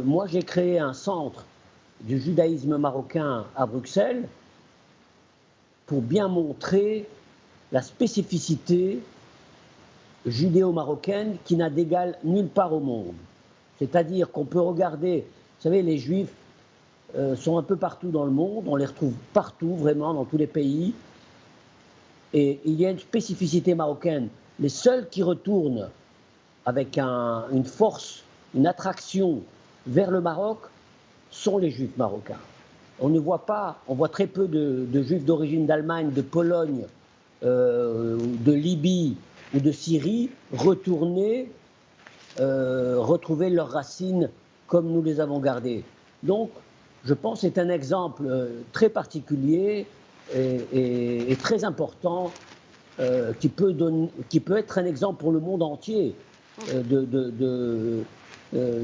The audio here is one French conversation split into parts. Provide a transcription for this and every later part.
moi j'ai créé un centre du judaïsme marocain à Bruxelles pour bien montrer la spécificité judéo-marocaine qui n'a d'égal nulle part au monde. C'est-à-dire qu'on peut regarder, vous savez, les juifs sont un peu partout dans le monde, on les retrouve partout, vraiment, dans tous les pays. Et il y a une spécificité marocaine. Les seuls qui retournent avec une force, une attraction vers le Maroc sont les juifs marocains. On ne voit pas, on voit très peu de juifs d'origine d'Allemagne, de Pologne, de Libye ou de Syrie retourner, retrouver leurs racines comme nous les avons gardées. Donc, je pense que c'est un exemple très particulier et très important qui peut être un exemple pour le monde entier.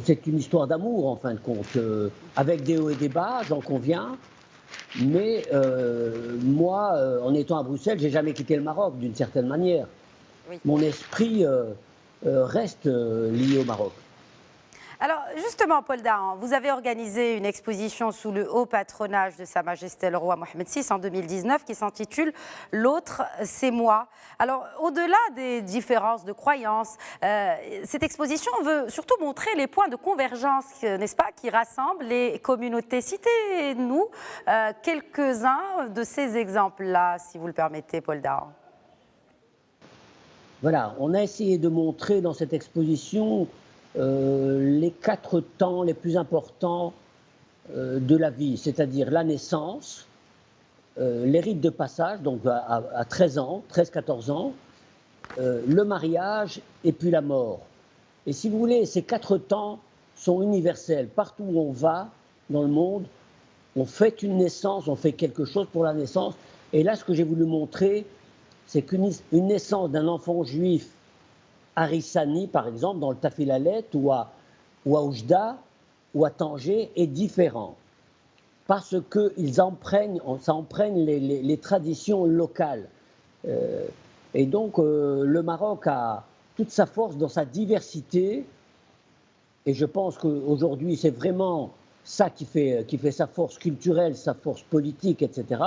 C'est une histoire d'amour en fin de compte, avec des hauts et des bas, j'en conviens. Mais moi, en étant à Bruxelles, j'ai jamais quitté le Maroc d'une certaine manière. Oui. Mon esprit reste lié au Maroc. Alors justement, Paul Dahan, vous avez organisé une exposition sous le haut patronage de Sa Majesté le roi Mohammed VI en 2019 qui s'intitule « L'autre, c'est moi ». Alors au-delà des différences de croyances, cette exposition veut surtout montrer les points de convergence, n'est-ce pas, qui rassemblent les communautés. Citez-nous quelques-uns de ces exemples-là, si vous le permettez, Paul Dahan. Voilà, on a essayé de montrer dans cette exposition les 4 temps les plus importants de la vie, c'est-à-dire la naissance, les rites de passage, donc à 13 ans, 13-14 ans, le mariage et puis la mort. Et si vous voulez, ces 4 temps sont universels. Partout où on va dans le monde, on fait une naissance, on fait quelque chose pour la naissance. Et là, ce que j'ai voulu montrer, c'est qu'une naissance d'un enfant juif Harissani, par exemple, dans le Tafilalet ou à Oujda ou à Tanger, est différent. Parce que ça emprunte les traditions locales. Et donc, le Maroc a toute sa force dans sa diversité. Et je pense qu'aujourd'hui, c'est vraiment ça qui fait sa force culturelle, sa force politique, etc.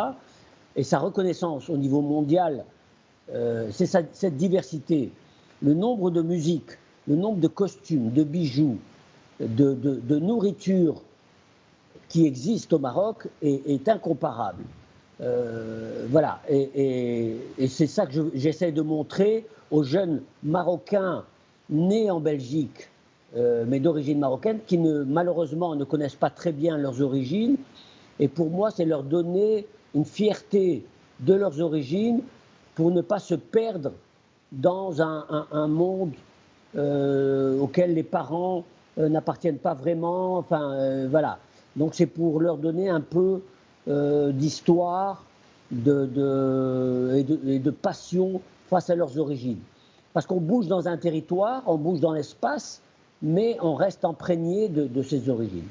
Et sa reconnaissance au niveau mondial, c'est cette diversité. Le nombre de musiques, le nombre de costumes, de bijoux, de nourriture qui existent au Maroc est incomparable. Voilà, et c'est ça que j'essaie de montrer aux jeunes Marocains nés en Belgique, mais d'origine marocaine, qui malheureusement ne connaissent pas très bien leurs origines. Et pour moi, c'est leur donner une fierté de leurs origines pour ne pas se perdre dans un monde auquel les parents n'appartiennent pas vraiment. Enfin, voilà. Donc c'est pour leur donner un peu d'histoire et de passion face à leurs origines. Parce qu'on bouge dans un territoire, on bouge dans l'espace, mais on reste imprégné de ses origines.